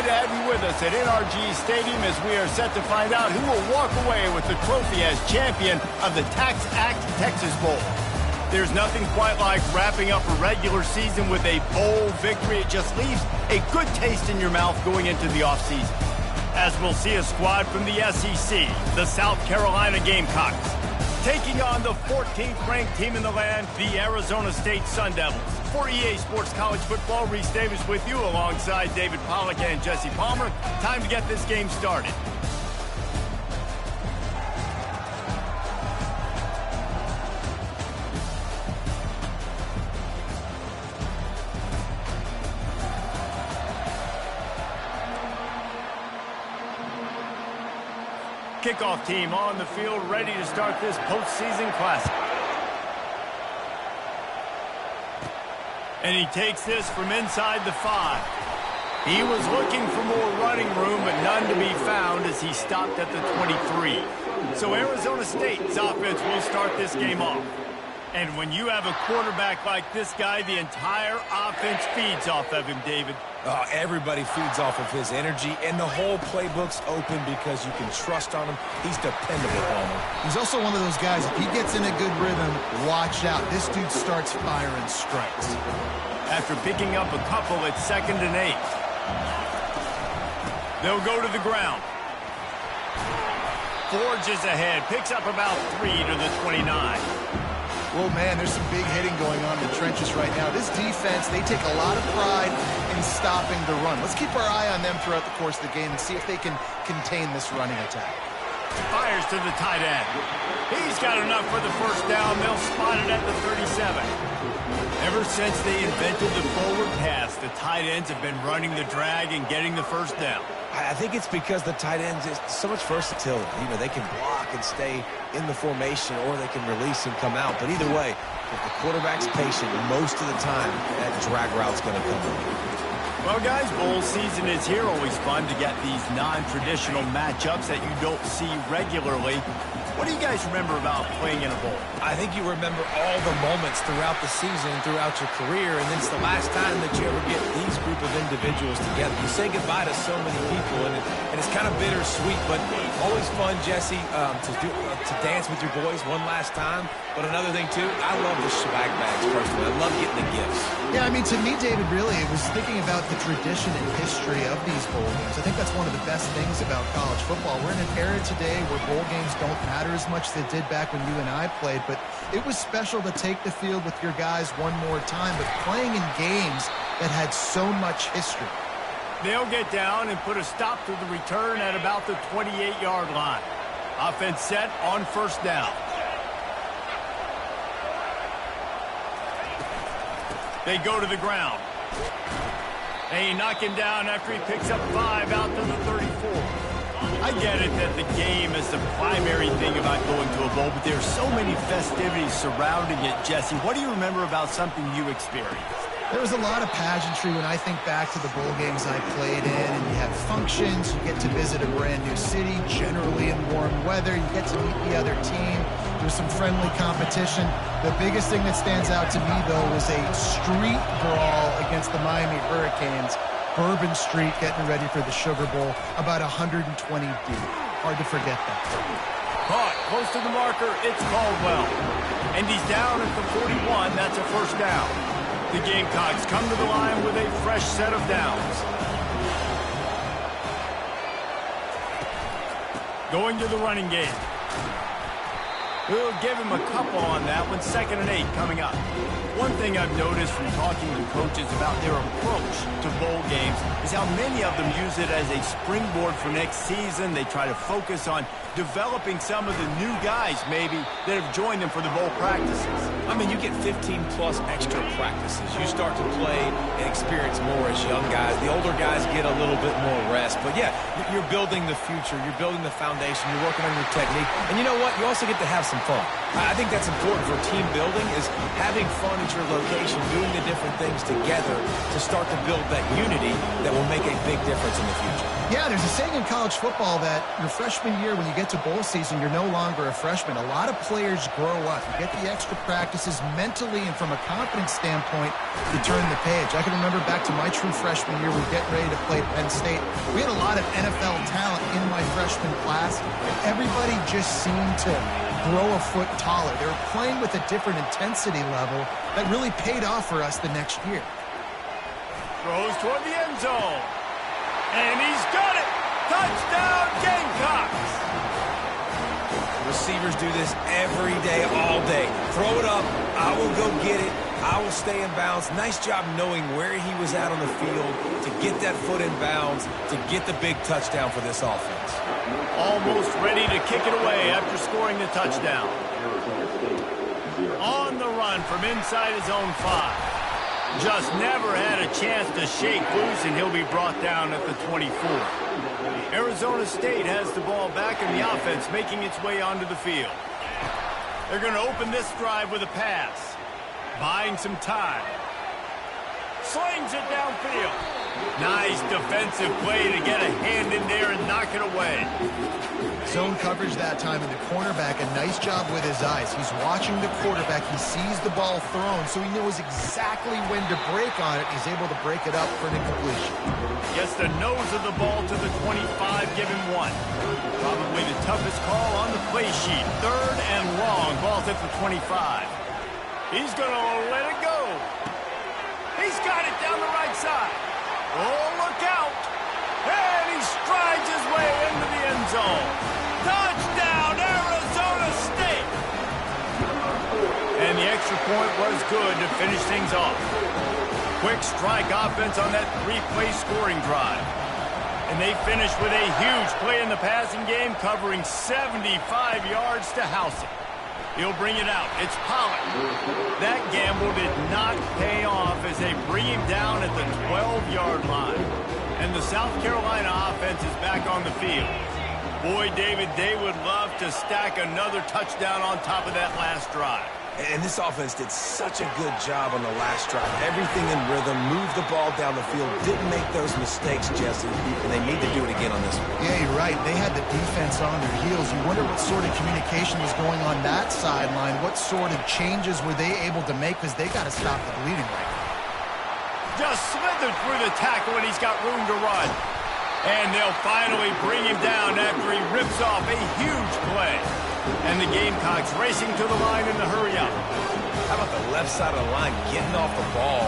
glad to have you with us at NRG Stadium as we are set to find out who will walk away with the trophy as champion of the Tax Act Texas Bowl. There's nothing quite like wrapping up a regular season with a bowl victory. It just leaves a good taste in your mouth going into the offseason. As we'll see a squad from the SEC, the South Carolina Gamecocks, taking on the 14th ranked team in the land, the Arizona State Sun Devils. For EA Sports College Football, Reese Davis with you alongside David Pollack and Jesse Palmer. Time to get this game started. Kickoff team on the field, ready to start this postseason classic. And he takes this from inside the 5. He was looking for more running room, but none to be found as he stopped at the 23. So Arizona State's offense will start this game off. And when you have a quarterback like this guy, the entire offense feeds off of him, David. Everybody feeds off of his energy, and the whole playbook's open because you can trust on him. He's dependable, Palmer. He's also one of those guys, if he gets in a good rhythm, watch out. This dude starts firing strikes. After picking up a couple at 2nd and 8. They'll go to the ground. Forges ahead, picks up about 3 to the 29. Well, man, there's some big hitting going on in the trenches right now. This defense, they take a lot of pride in stopping the run. Let's keep our eye on them throughout the course of the game and see if they can contain this running attack. Fires to the tight end. He's got enough for the first down. They'll spot it at the 37. Ever since they invented the forward pass, the tight ends have been running the drag and getting the first down. I think it's because the tight ends is so much versatility. You know, they can block and stay in the formation, or they can release and come out. But either way, if the quarterback's patient, most of the time, that drag route's going to come in. Well, guys, bowl season is here. Always fun to get these non-traditional matchups that you don't see regularly. What do you guys remember about playing in a bowl? I think you remember all the moments throughout the season, throughout your career, and it's the last time that you ever get these group of individuals together. You say goodbye to so many people, and it's kind of bittersweet, but always fun, Jesse, to dance with your boys one last time. But another thing, too, I love the swag bags, personally. I love getting the gifts. Yeah, I mean, to me, David, really, it was thinking about the tradition and history of these bowl games. I think that's one of the best things about college football. We're in an era today where bowl games don't matter as much as they did back when you and I played, but it was special to take the field with your guys one more time, but playing in games that had so much history. They'll get down and put a stop to the return at about the 28-yard line. Offense set on first down. They go to the ground. They knock him down after he picks up 5 out to the 34. I get it that the game is the primary thing about going to a bowl, but there's so many festivities surrounding it, Jesse. What do you remember about something you experienced? There was a lot of pageantry when I think back to the bowl games I played in, and you have functions, you get to visit a brand new city, generally in warm weather, you get to meet the other team, there's some friendly competition. The biggest thing that stands out to me, though, was a street brawl against the Miami Hurricanes. Bourbon Street getting ready for the Sugar Bowl, about 120 deep. Hard to forget that. Caught, close to the marker, it's Caldwell. And he's down at the 41, that's a first down. The Gamecocks come to the line with a fresh set of downs. Going to the running game. We'll give him a couple on that one. 2nd and 8 coming up. One thing I've noticed from talking to coaches about their approach to bowl games is how many of them use it as a springboard for next season. They try to focus on developing some of the new guys, maybe, that have joined them for the bowl practices. I mean, you get 15-plus extra practices. You start to play and experience more as young guys. The older guys get a little bit more rest. But, yeah, you're building the future. You're building the foundation. You're working on your technique. And you know what? You also get to have some fun. I think that's important for team building, is having fun at your location, doing the different things together to start to build that unity that will make a big difference in the future. Yeah, there's a saying in college football that your freshman year, when you get to bowl season, you're no longer a freshman. A lot of players grow up. You get the extra practices mentally and from a confidence standpoint, you turn the page. I can remember back to my true freshman year, we were getting ready to play Penn State. We had a lot of NFL talent in my freshman class, and everybody just seemed to grow a foot taller. They were playing with a different intensity level that really paid off for us the next year. Throws toward the end zone. And he's got it! Touchdown, Gamecocks! Receivers do this every day, all day. Throw it up, I will go get it, I will stay in bounds. Nice job knowing where he was at on the field to get that foot in bounds, to get the big touchdown for this offense. Almost ready to kick it away after scoring the touchdown. On the run from inside his own 5. Just never had a chance to shake loose, and he'll be brought down at the 24. Arizona State has the ball back in the offense, making its way onto the field. They're going to open this drive with a pass. Buying some time. Slings it downfield. Nice defensive play to get a hand in there and knock it away. Zone coverage that time, and the cornerback, a nice job with his eyes. He's watching the quarterback. He sees the ball thrown, so he knows exactly when to break on it. He's able to break it up for an incompletion. Gets the nose of the ball to the 25, give him 1. Probably the toughest call on the play sheet. 3rd and long, ball's at the 25. He's going to let it go. He's got it down the right side. Oh, look out. And he strides his way into the end zone. Touchdown, Arizona State! And the extra point was good to finish things off. Quick strike offense on that 3-play scoring drive. And they finished with a huge play in the passing game, covering 75 yards to house it. He'll bring it out. It's Pollard. That gamble did not pay off as they bring him down at the 12-yard line. And the South Carolina offense is back on the field. Boy, David, they would love to stack another touchdown on top of that last drive. And this offense did such a good job on the last drive. Everything in rhythm, moved the ball down the field, didn't make those mistakes, Jesse, and they need to do it again on this one. Yeah, you're right. They had the defense on their heels. You wonder what sort of communication was going on that sideline. What sort of changes were they able to make, because they got to stop the bleeding right now. Just slithered through the tackle, and he's got room to run. And they'll finally bring him down after he rips off a huge play. And the Gamecocks racing to the line in the hurry-up. How about the left side of the line getting off the ball,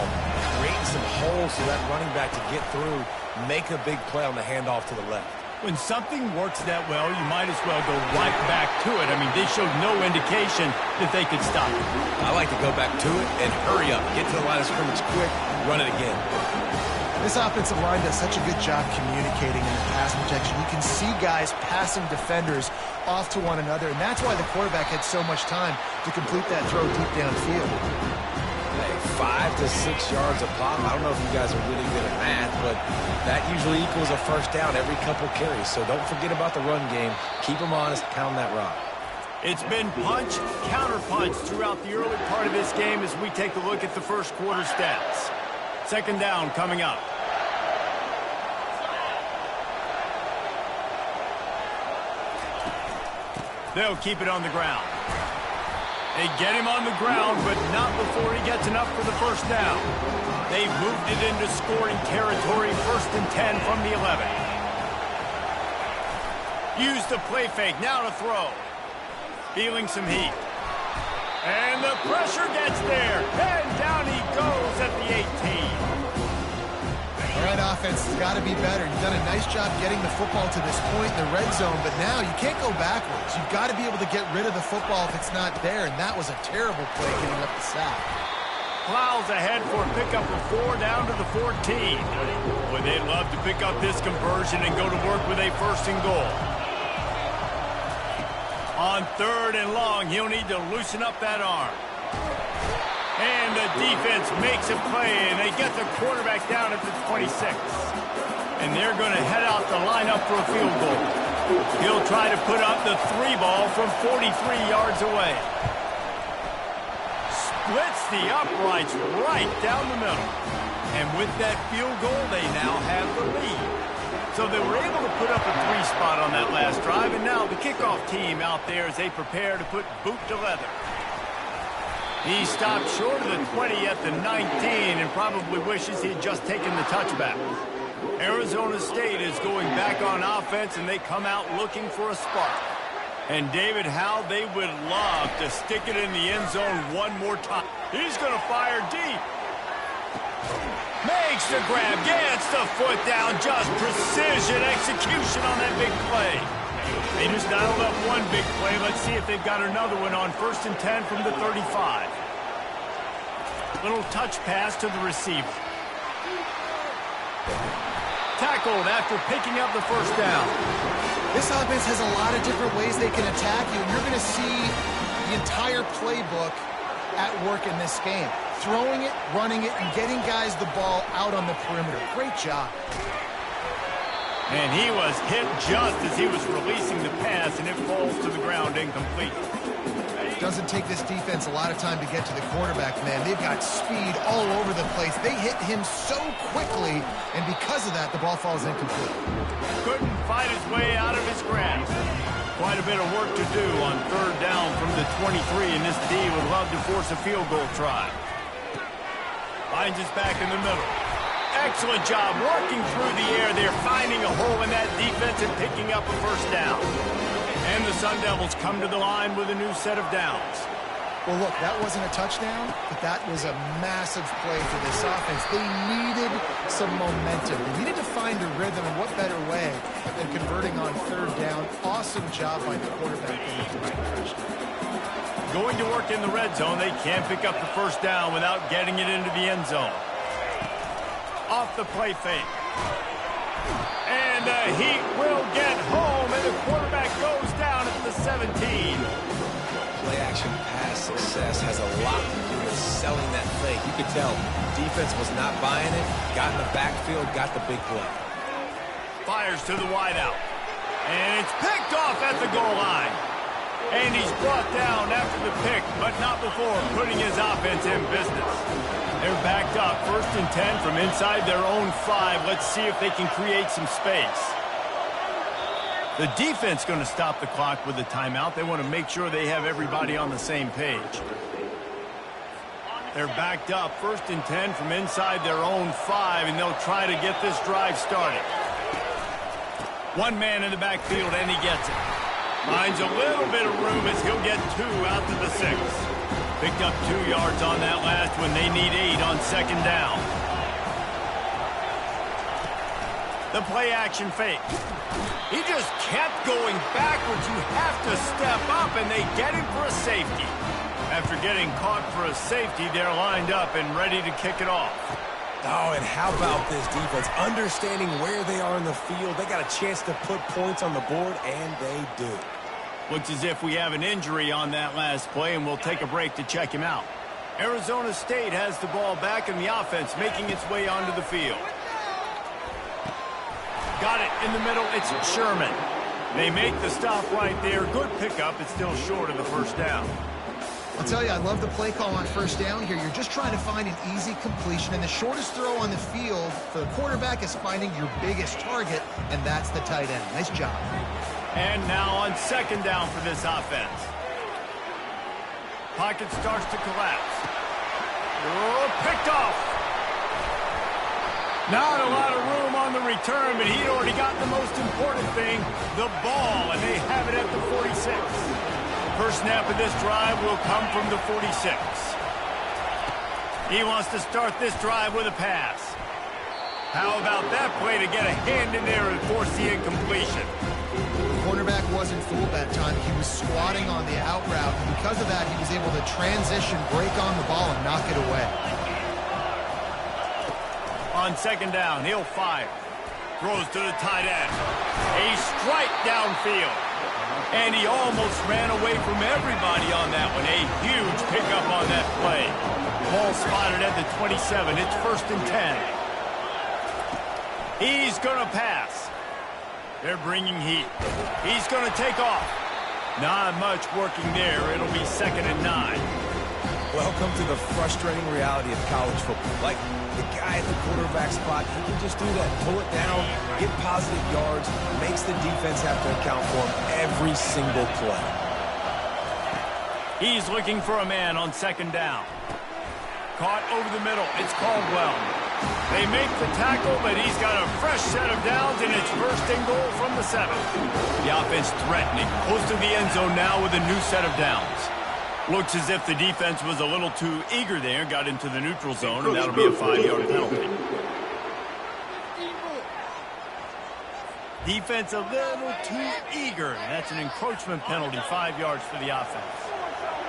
creating some holes so that running back to get through, make a big play on the handoff to the left. When something works that well, you might as well go right back to it. I mean, they showed no indication that they could stop it. I like to go back to it and hurry up. Get to the line of scrimmage quick, run it again. This offensive line does such a good job communicating in the pass protection. You can see guys passing defenders off to one another, and that's why the quarterback had so much time to complete that throw deep downfield. Hey, 5 to 6 yards a pop. I don't know if you guys are really good at math, but that usually equals a first down every couple carries. So don't forget about the run game. Keep them honest, pound that rock. It's been punch, counter-punch throughout the early part of this game as we take a look at the first quarter stats. Second down coming up. They'll keep it on the ground. They get him on the ground, but not before he gets enough for the first down. They've moved it into scoring territory, 1st and 10 from the 11. Use the play fake, now to throw. Feeling some heat. And the pressure gets there. And down he goes at the 18. All right, offense has got to be better. You've done a nice job getting the football to this point in the red zone, but now you can't go backwards. You've got to be able to get rid of the football if it's not there, and that was a terrible play giving up the sack. Plows ahead for a pickup of 4 down to the 14. Boy, they'd love to pick up this conversion and go to work with a 1st and goal. On 3rd and long, he'll need to loosen up that arm. And the defense makes a play, and they get the quarterback down at the 26. And they're going to head out the lineup for a field goal. He'll try to put up the 3 ball from 43 yards away. Splits the uprights right down the middle. And with that field goal, they now have the lead. So they were able to put up a 3 spot on that last drive, and now the kickoff team out there as they prepare to put boot to leather. He stopped short of the 20 at the 19 and probably wishes he had just taken the touchback. Arizona State is going back on offense, and they come out looking for a spark. And David, how they would love to stick it in the end zone one more time. He's going to fire deep. Makes the grab, gets the foot down, just precision execution on that big play. They just dialed up one big play. Let's see if they've got another one on 1st and 10 from the 35. Little touch pass to the receiver. Tackled after picking up the first down. This offense has a lot of different ways they can attack you, and you're going to see the entire playbook at work in this game. Throwing it, running it, and getting guys the ball out on the perimeter. Great job. And he was hit just as he was releasing the pass, and it falls to the ground incomplete. Doesn't take this defense a lot of time to get to the quarterback, man. They've got speed all over the place. They hit him so quickly, and because of that, the ball falls incomplete. Couldn't fight his way out of his grasp. Quite a bit of work to do on 3rd down from the 23, and this D would love to force a field goal try. Finds us back in the middle. Excellent job working through the air there, finding a hole in that defense and picking up a first down. And the Sun Devils come to the line with a new set of downs. Well, look, that wasn't a touchdown, but that was a massive play for this offense. They needed some momentum. They needed to find a rhythm, and what better way than converting on 3rd down. Awesome job by the quarterback in the right direction. Going to work in the red zone, they can't pick up the first down without getting it into the end zone. Off the play fake. And the Heat will get home, and the quarterback goes down at the 17. Play-action pass success has a lot to do with selling that fake. You could tell defense was not buying it, got in the backfield, got the big play. Fires to the wideout. And it's picked off at the goal line. And he's brought down after the pick, but not before putting his offense in business. They're backed up 1st and 10 from inside their own 5. Let's see if they can create some space. The defense going to stop the clock with a timeout. They want to make sure they have everybody on the same page. They're backed up 1st and 10 from inside their own 5, and they'll try to get this drive started. One man in the backfield, and he gets it. Finds a little bit of room as he'll get 2 out to the 6. Picked up 2 yards on that last one. They need 8 on 2nd down. The play-action fake. He just kept going backwards. You have to step up, and they get him for a safety. After getting caught for a safety, they're lined up and ready to kick it off. Oh, and how about this defense? Understanding where they are in the field. They got a chance to put points on the board, and they do. Looks as if we have an injury on that last play, and we'll take a break to check him out. Arizona State has the ball back in the offense, making its way onto the field. Got it in the middle. It's Sherman. They make the stop right there. Good pickup. It's still short of the first down. I'll tell you, I love the play call on 1st down here. You're just trying to find an easy completion, and the shortest throw on the field for the quarterback is finding your biggest target, and that's the tight end. Nice job. And now on 2nd down for this offense. Pocket starts to collapse. Oh, picked off. Not a lot of room on the return, but he'd already got the most important thing, the ball, and they have it at the 46. First snap of this drive will come from the 46. He wants to start this drive with a pass. How about that play to get a hand in there and force the incompletion? The cornerback wasn't fooled that time. He was squatting on the out route, and because of that, he was able to transition, break on the ball, and knock it away. On 2nd down, he'll fire. Throws to the tight end. A strike downfield. And he almost ran away from everybody on that one. A huge pickup on that play. Ball spotted at the 27. It's 1st and 10. He's going to pass. They're bringing heat. He's going to take off. Not much working there. It'll be 2nd and 9. Welcome to the frustrating reality of college football. Like, the guy at the quarterback spot, he can just do that. Pull it down, get positive yards, makes the defense have to account for him every single play. He's looking for a man on second down. Caught over the middle. It's Caldwell. They make the tackle, but he's got a fresh set of downs, and it's first and goal from the 7. The offense threatening, close to the end zone now with a new set of downs. Looks as if the defense was a little too eager there, got into the neutral zone, and that'll be a 5-yard penalty. Defense a little too eager. That's an encroachment penalty, 5 yards for the offense.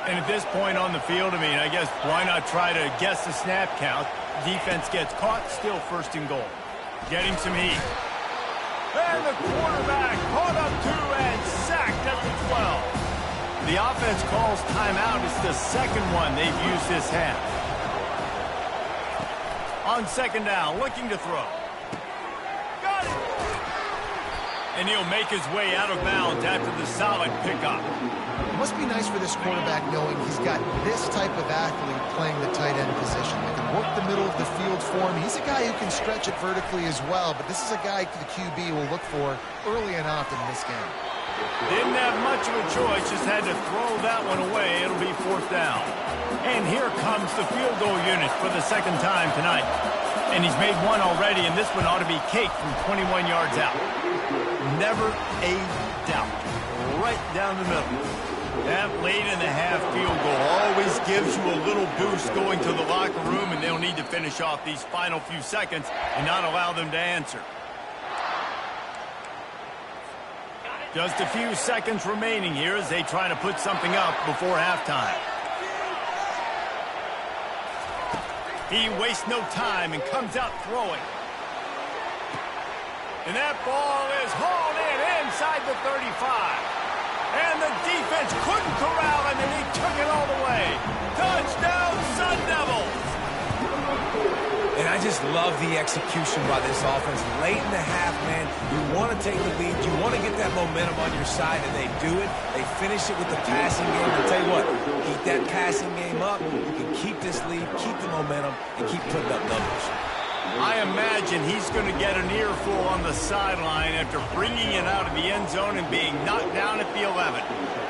And at this point on the field, I guess why not try to guess the snap count? Defense gets caught, still first and goal. Getting some heat. And the quarterback caught up 2 and sacked at the 12. The offense calls timeout. It's the second one they've used this half. On second down, looking to throw. Got it! And he'll make his way out of bounds after the solid pickup. It must be nice for this quarterback knowing he's got this type of athlete playing the tight end position. They can work the middle of the field for him. He's a guy who can stretch it vertically as well, but this is a guy the QB will look for early and often in this game. Didn't have much of a choice, just had to throw that one away. It'll be fourth down. And here comes the field goal unit for the second time tonight. And he's made one already, and this one ought to be cake from 21 yards out. Never a doubt. Right down the middle. That late in the half field goal always gives you a little boost going to the locker room, and they'll need to finish off these final few seconds and not allow them to answer. Just a few seconds remaining here as they try to put something up before halftime. He wastes no time and comes out throwing. And that ball is hauled in inside the 35. And the defense couldn't corral him, and he took it all the way. Touchdown, Sun Devils! And I just love the execution by this offense. Late in the half, man, you want to take the lead. You want to get that momentum on your side, and they do it. They finish it with the passing game. I'll tell you what, keep that passing game up. You can keep this lead, keep the momentum, and keep putting up numbers. I imagine he's going to get an earful on the sideline after bringing it out of the end zone and being knocked down at the 11.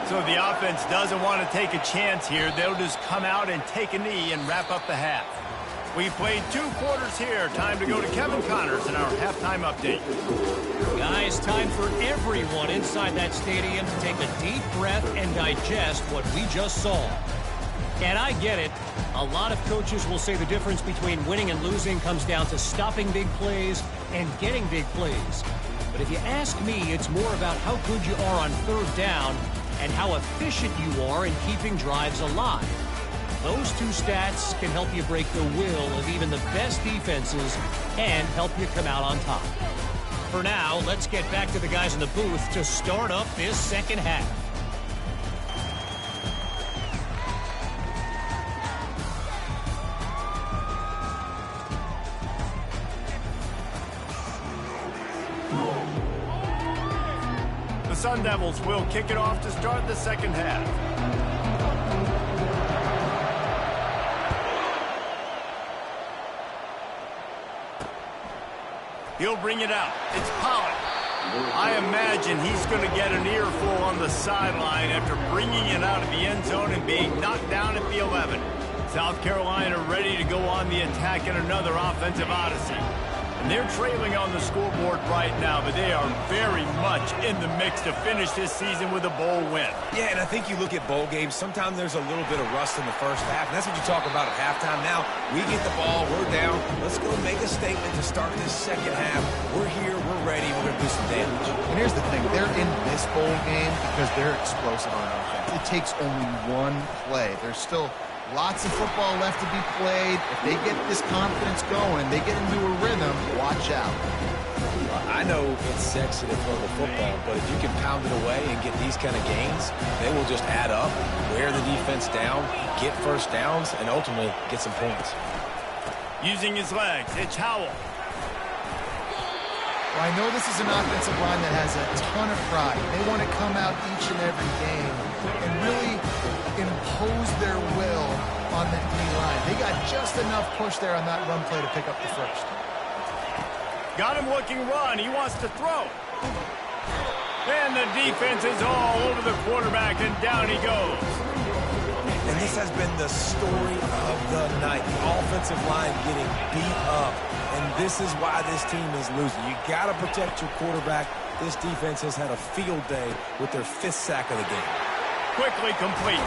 So the offense doesn't want to take a chance here. They'll just come out and take a knee and wrap up the half. We played 2 quarters here. Time to go to Kevin Connors in our halftime update. Guys, time for everyone inside that stadium to take a deep breath and digest what we just saw. And I get it. A lot of coaches will say the difference between winning and losing comes down to stopping big plays and getting big plays. But if you ask me, it's more about how good you are on third down and how efficient you are in keeping drives alive. Those 2 stats can help you break the will of even the best defenses and help you come out on top. For now, let's get back to the guys in the booth to start up this second half. The Sun Devils will kick it off to start the second half. He'll bring it out. It's Pollard. I imagine he's going to get an earful on the sideline after bringing it out of the end zone and being knocked down at the 11. South Carolina ready to go on the attack in another offensive odyssey. And they're trailing on the scoreboard right now, but they are very much in the mix to finish this season with a bowl win. Yeah, and I think you look at bowl games, sometimes there's a little bit of rust in the first half, and that's what you talk about at halftime. Now, we get the ball, we're down. Let's go make a statement to start this second half. We're here, we're ready, we're going to do some damage. And here's the thing, they're in this bowl game because they're explosive on offense. It takes only one play. There's still lots of football left to be played. If they get this confidence going, they get into a rhythm, watch out. I know it's sexy to throw the football, but if you can pound it away and get these kind of gains, they will just add up, wear the defense down, get first downs, and ultimately get some points. Using his legs, it's Howell. Well, I know this is an offensive line that has a ton of pride. They want to come out each and every game and really impose their will on the D-line. They got just enough push there on that run play to pick up the first. Got him looking run. He wants to throw. And the defense is all over the quarterback, and down he goes. And this has been the story of the night. The offensive line getting beat up. And this is why this team is losing. You got to protect your quarterback. This defense has had a field day with their 5th sack of the game. Quickly complete.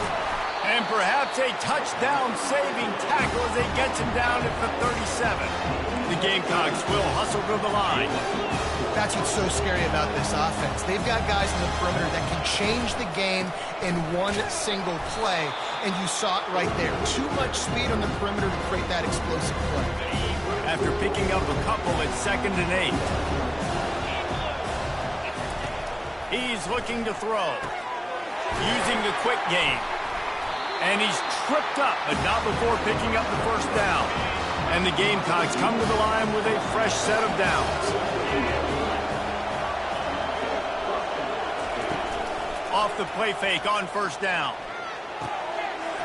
And perhaps a touchdown-saving tackle as he gets him down at the 37. The Gamecocks will hustle to the line. That's what's so scary about this offense. They've got guys in the perimeter that can change the game in one single play, and you saw it right there. Too much speed on the perimeter to create that explosive play. After picking up a couple at 2nd and 8. He's looking to throw. Using the quick game. And he's tripped up, but not before picking up the first down. And the Gamecocks come to the line with a fresh set of downs. Off the play fake on first down.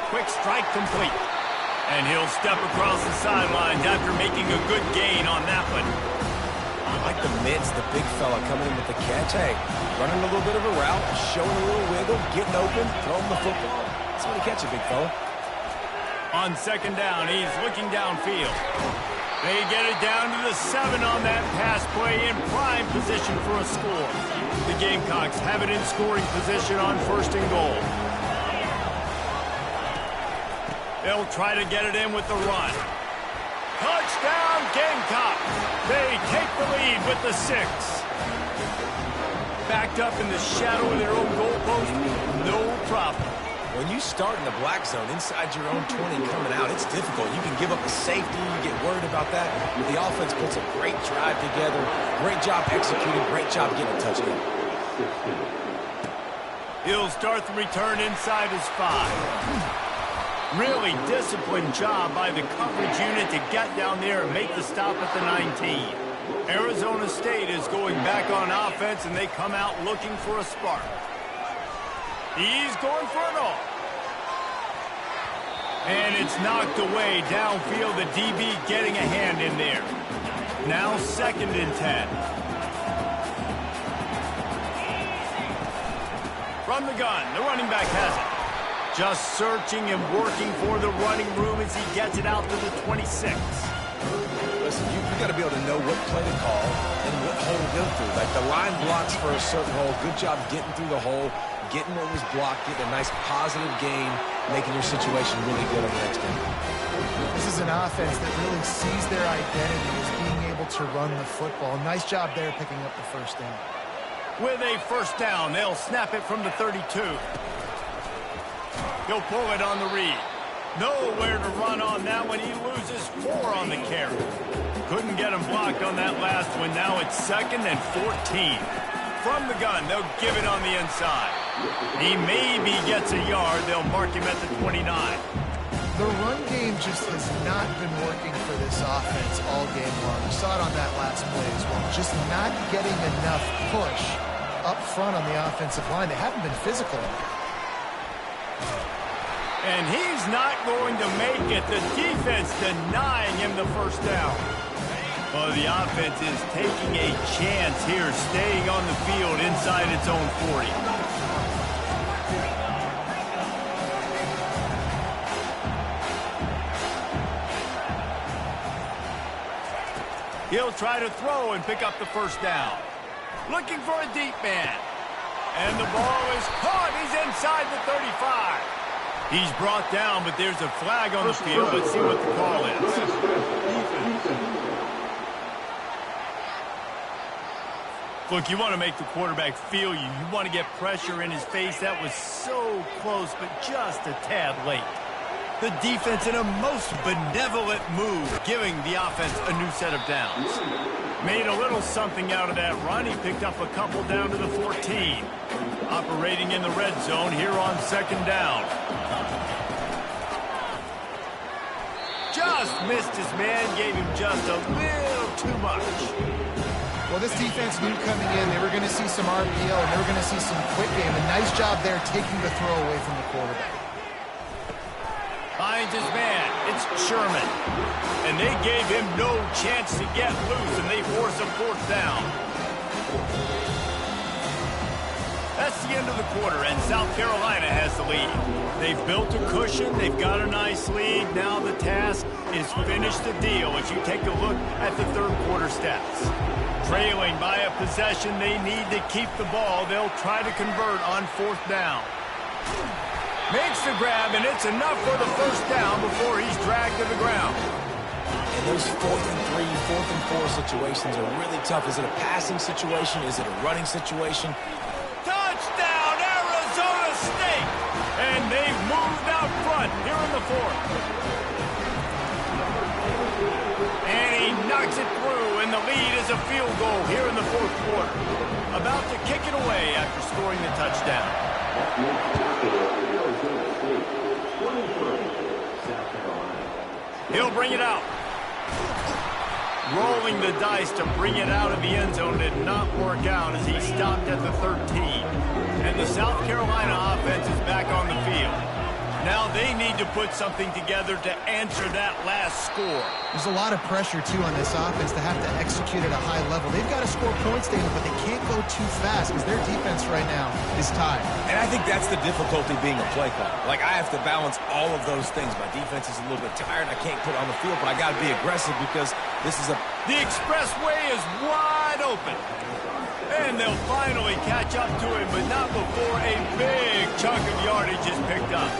Quick strike complete. And he'll step across the sidelines after making a good gain on that one. I like the mids, the big fella coming in with the catch. Hey, running a little bit of a route, showing a little wiggle, getting open, throwing the football. That's when you catch a big fella. On 2nd down, he's looking downfield. They get it down to the 7 on that pass play in prime position for a score. The Gamecocks have it in scoring position on 1st and goal. They'll try to get it in with the run. Touchdown, Gamecocks! They take the lead with the 6. Backed up in the shadow of their own goalpost, no problem. When you start in the black zone inside your own 20 coming out, it's difficult. You can give up a safety. You get worried about that. But the offense puts a great drive together. Great job executing. Great job getting a touchdown. He'll start the return inside his 5. Really disciplined job by the coverage unit to get down there and make the stop at the 19. Arizona State is going back on offense, and they come out looking for a spark. He's going for it all. And it's knocked away downfield. The DB getting a hand in there. Now 2nd and 10. From the gun, the running back has it. Just searching and working for the running room as he gets it out to the 26. Listen, you got to be able to know what play to call and what hole to go through. Like the line blocks for a certain hole. Good job getting through the hole, getting what was blocked, getting a nice positive gain, making your situation really good on the next game. This is an offense that really sees their identity as being able to run the football. Nice job there picking up the first down. With a first down, they'll snap it from the 32. He'll pull it on the read. Nowhere to run on that one. He loses 4 on the carry. Couldn't get him blocked on that last one. Now it's 2nd and 14. From the gun, they'll give it on the inside. He maybe gets a yard. They'll mark him at the 29. The run game just has not been working for this offense all game long. We saw it on that last play as well. Just not getting enough push up front on the offensive line. They haven't been physical. And he's not going to make it. The defense denying him the first down. Well, the offense is taking a chance here, staying on the field inside its own 40. He'll try to throw and pick up the first down. Looking for a deep man. And the ball is caught. He's inside the 35. He's brought down, but there's a flag on the field. Let's see what the call is. Look, you want to make the quarterback feel you. You want to get pressure in his face. That was so close, but just a tad late. The defense in a most benevolent move, giving the offense a new set of downs. Made a little something out of that run. He picked up a couple down to the 14. Operating in the red zone here on 2nd down. Just missed his man, gave him just a little too much. Well, this defense knew coming in they were going to see some RPO and they were going to see some quick game. A nice job there taking the throw away from the quarterback. finds his man. It's Sherman. And they gave him no chance to get loose, and they force a fourth down. That's the end of the quarter, and South Carolina has the lead. They've built a cushion. They've got a nice lead. Now the task is finish the deal as you take a look at the third quarter stats. Trailing by a possession, they need to keep the ball. They'll try to convert on fourth down. Makes the grab, and it's enough for the first down before he's dragged to the ground. And those 4th and 3, 4th and 4 situations are really tough. Is it a passing situation? Is it a running situation? Touchdown, Arizona State! And they've moved out front here in the fourth. And he knocks it through, and the lead is a field goal here in the fourth quarter. About to kick it away after scoring the touchdown. He'll bring it out. Rolling the dice to bring it out of the end zone did not work out as he stopped at the 13. And the South Carolina offense is back on the field. Now they need to put something together to answer that last score. There's a lot of pressure, too, on this offense to have to execute at a high level. They've got to score points, David, but they can't go too fast because their defense right now is tied. And I think that's the difficulty being a play caller. Like, I have to balance all of those things. My defense is a little bit tired. I can't put it on the field, but I got to be aggressive because this is a... The expressway is wide open. And they'll finally catch up to him, but not before a big chunk of yardage is picked up.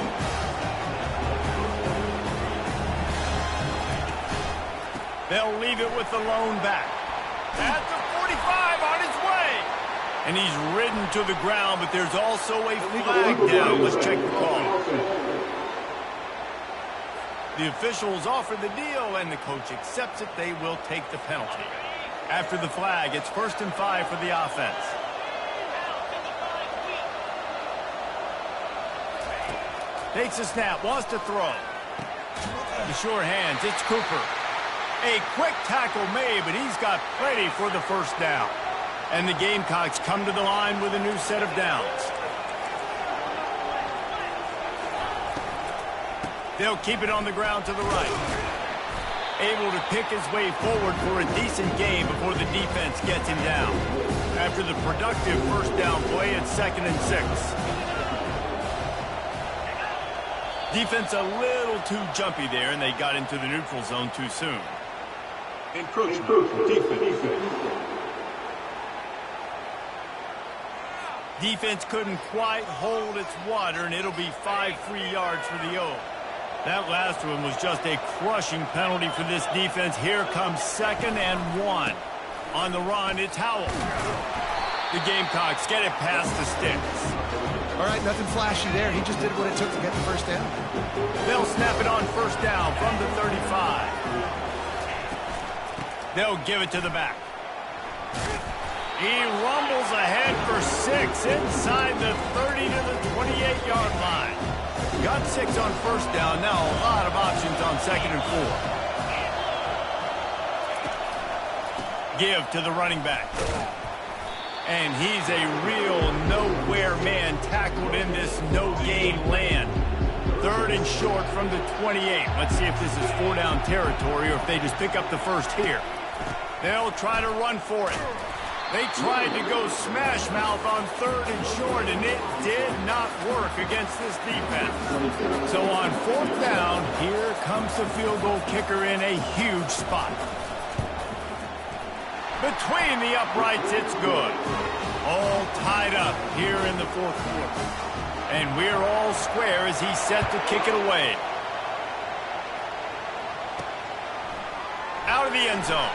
They'll leave it with the lone back. At the 45 on his way. And he's ridden to the ground, but there's also a flag down. Let's check the call. The officials offer the deal, and the coach accepts it. They will take the penalty. After the flag, it's 1st and 5 for the offense. Takes a snap, wants to throw. The sure hands, it's Cooper. A quick tackle made, but he's got plenty for the first down. And the Gamecocks come to the line with a new set of downs. They'll keep it on the ground to the right. Able to pick his way forward for a decent game before the defense gets him down. After the productive first down play, it's 2nd and 6. Defense a little too jumpy there, and they got into the neutral zone too soon. Defense couldn't quite hold its water, and it'll be 5 free yards for the O. That last one was just a crushing penalty for this defense. Here comes 2nd and 1. On the run, it's Howell. The Gamecocks get it past the sticks. All right, nothing flashy there. He just did what it took to get the first down. They'll snap it on first down from the 35. They'll give it to the back. He rumbles ahead for 6 inside the 30 to the 28-yard line. Got 6 on first down. Now a lot of options on 2nd and 4. Give to the running back. And he's a real nowhere man tackled in this no-gain land. 3rd and short from the 28. Let's see if this is 4-down territory or if they just pick up the first here. They'll try to run for it. They tried to go smash mouth on 3rd and short, and it did not work against this defense. So on 4th down, here comes the field goal kicker in a huge spot. Between the uprights, it's good. All tied up here in the 4th quarter. And we're all square as he's set to kick it away. Out of the end zone.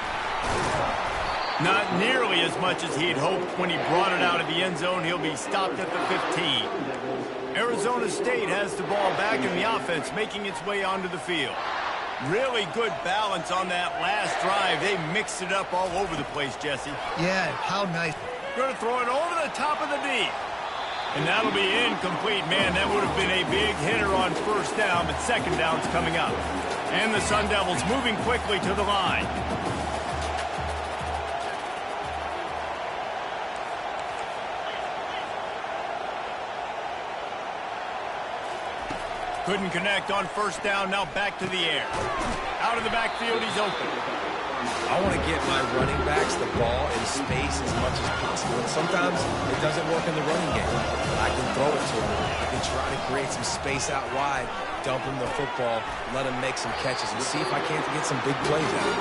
Not nearly as much as he'd hoped when he brought it out of the end zone. He'll be stopped at the 15. Arizona State has the ball back in the offense, making its way onto the field. Really good balance on that last drive. They mixed it up all over the place, Jesse. Yeah, how nice. Going to throw it over the top of the deep. And that'll be incomplete. Man, that would have been a big hitter on first down, but second down's coming up. And the Sun Devils moving quickly to the line. Couldn't connect on first down. Now back to the air. Out of the backfield, he's open. I want to get my running backs the ball in space as much as possible. And sometimes it doesn't work in the running game. But I can throw it to him. I can try to create some space out wide, dump him the football, let him make some catches, and see if I can't get some big plays out.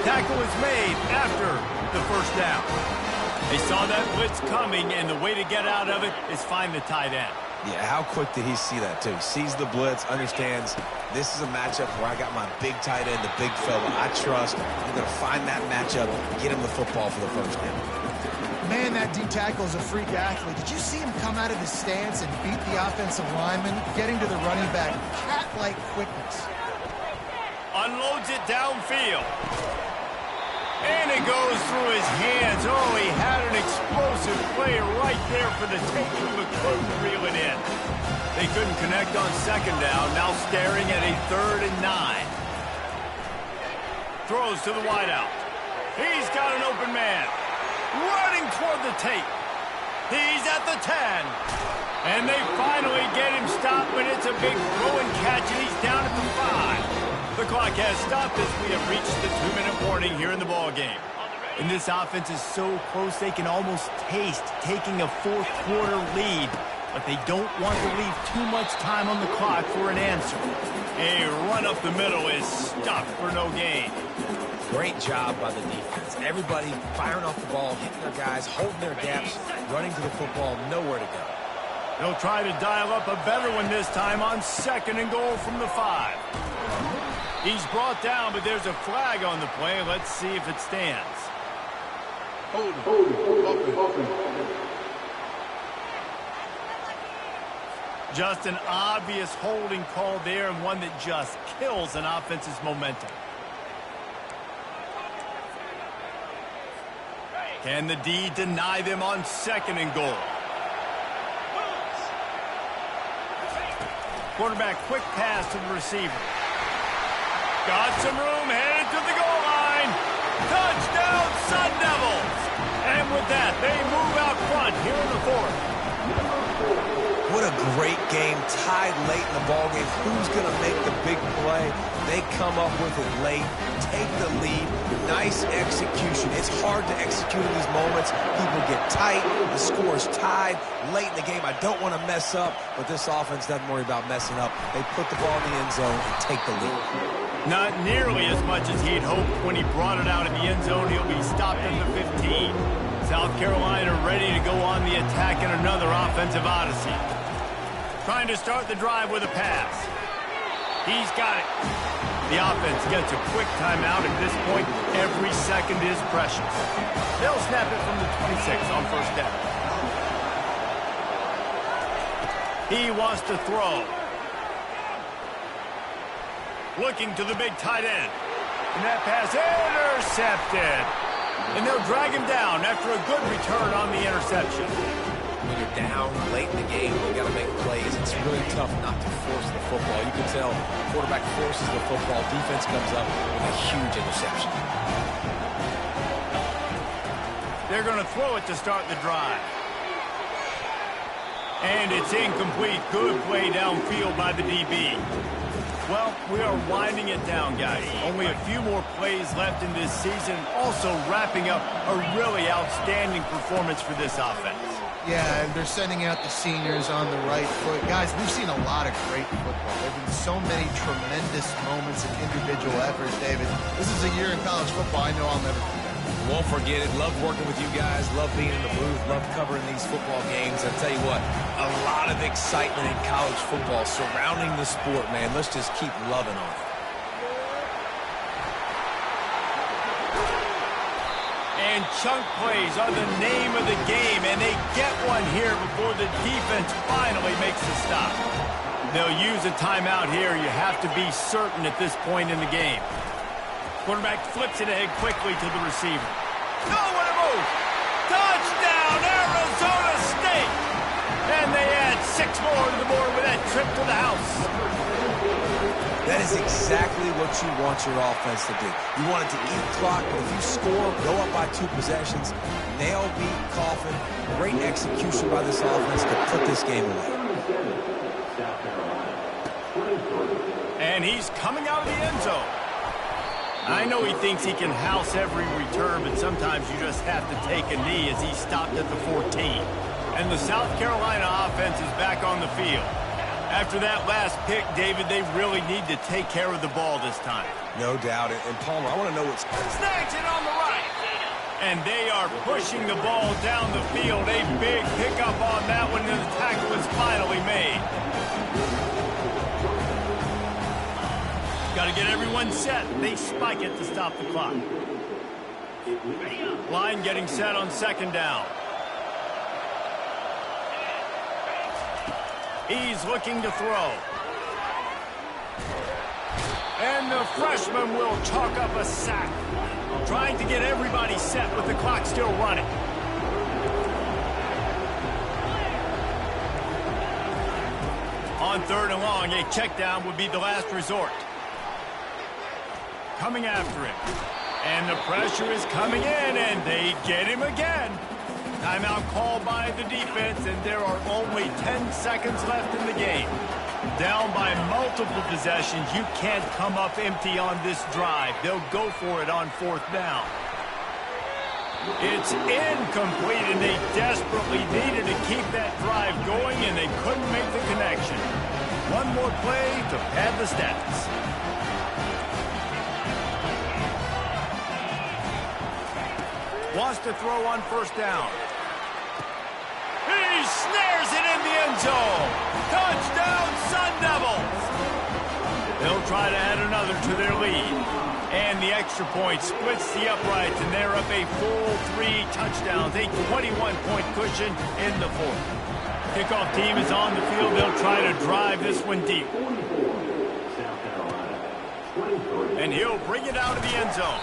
Tackle is made after the first down. They saw that blitz coming, and the way to get out of it is find the tight end. Yeah, how quick did he see that, too? Sees the blitz, understands this is a matchup where I got my big tight end, the big fella I trust. I'm going to find that matchup, get him the football for the first down. Man, that D tackle is a freak athlete. Did you see him come out of his stance and beat the offensive lineman, getting to the running back? Cat-like quickness. Unloads it downfield. And it goes through his hands. Oh, he had an explosive play right there for the taking, but couldn't reel it in. They couldn't connect on second down. Now staring at a 3rd and 9. Throws to the wideout. He's got an open man. Running toward the tape. He's at the 10. And they finally get him stopped, but it's a big throw and catch, and he's down at the 5. The clock has stopped as we have reached the 2-minute warning here in the ballgame. And this offense is so close they can almost taste taking a fourth-quarter lead, but they don't want to leave too much time on the clock for an answer. A run up the middle is stuck for no gain. Great job by the defense. Everybody firing off the ball, hitting their guys, holding their gaps, running to the football, nowhere to go. They'll try to dial up a better one this time on 2nd and goal from the 5. He's brought down, but there's a flag on the play. Let's see if it stands. Hold it. Just an obvious holding call there, and one that just kills an offense's momentum. Can the D deny them on 2nd and goal? Quarterback, quick pass to the receiver. Got some room, headed to the goal line. Touchdown, Sun Devils! And with that, they move out front here in the 4th. What a great game, tied late in the ballgame. Who's going to make the big play? They come up with it late, take the lead. Nice execution. It's hard to execute in these moments. People get tight. The score is tied late in the game. I don't want to mess up, but this offense doesn't worry about messing up. They put the ball in the end zone and take the lead. Not nearly as much as he'd hoped when he brought it out in the end zone. He'll be stopped at the 15. South Carolina ready to go on the attack in another offensive odyssey. Trying to start the drive with a pass. He's got it. The offense gets a quick timeout. At this point, every second is precious. They'll snap it from the 26 on first down. He wants to throw. Looking to the big tight end. And that pass intercepted. And they'll drag him down after a good return on the interception. When you're down late in the game, you got to make plays. It's really tough not to force the football. You can tell quarterback forces the football. Defense comes up with a huge interception. They're going to throw it to start the drive. And it's incomplete. Good play downfield by the DB. Well, we are winding it down, guys. Only a few more plays left in this season. Also wrapping up a really outstanding performance for this offense. Yeah, and they're sending out the seniors on the right foot. Guys, we've seen a lot of great football. There have been so many tremendous moments and individual efforts, David. This is a year in college football I know I'll never forget. Won't forget it. Love working with you guys. Love being in the booth. Love covering these football games. I tell you what, a lot of excitement in college football surrounding the sport, man. Let's just keep loving on it. And chunk plays are the name of the game, and they get one here before the defense finally makes the stop. They'll use a timeout here. You have to be certain at this point in the game. Quarterback flips it ahead quickly to the receiver. No, what a move! Touchdown, Arizona State! And they add 6 more to the board with that trip to the house. That is exactly what you want your offense to do. You want it to eat clock, but if you score, go up by 2 possessions, nail beat Coffin. Great execution by this offense to put this game away. And he's coming out of the end zone. I know he thinks he can house every return, but sometimes you just have to take a knee as he stopped at the 14. And the South Carolina offense is back on the field. After that last pick, David, they really need to take care of the ball this time. No doubt. And Palmer, I want to know what's... Snatch it on the right. And they are pushing the ball down the field. A big pickup on that one, and the tackle is finally made. Got to get everyone set. They spike it to stop the clock. Line getting set on second down. He's looking to throw. And the freshman will chalk up a sack. Trying to get everybody set with the clock still running. On third and long, a check down would be the last resort. Coming after him. And the pressure is coming in, and they get him again. Timeout called by the defense, and there are only 10 seconds left in the game. Down by multiple possessions, you can't come up empty on this drive. They'll go for it on fourth down. It's incomplete, and they desperately needed to keep that drive going, and they couldn't make the connection. One more play to pad the stats. Wants to throw on first down. He snares it in the end zone. Touchdown, Sun Devils. They'll try to add another to their lead. And the extra point splits the uprights, and they're up a full 3 touchdowns, a 21-point cushion in the fourth. Kickoff team is on the field. They'll try to drive this one deep. And he'll bring it out of the end zone.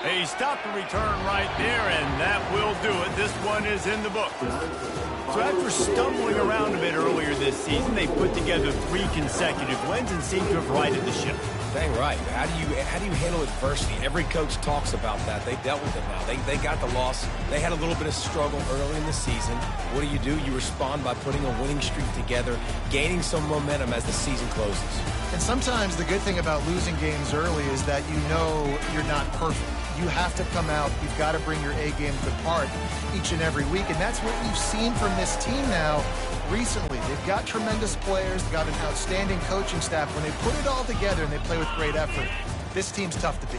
They stop the return right there, and that will do it. This one is in the books. So after stumbling around a bit earlier this season, they put together 3 consecutive wins and seem to have righted the ship. Dang right. How do you handle adversity? Every coach talks about that. They dealt with it now. They got the loss. They had a little bit of struggle early in the season. What do? You respond by putting a winning streak together, gaining some momentum as the season closes. And sometimes the good thing about losing games early is that you know you're not perfect. You have to come out. You've got to bring your A game to the part each and every week. And that's what we've seen from this team now recently. They've got tremendous players. They've got an outstanding coaching staff. When they put it all together and they play with great effort, this team's tough to beat.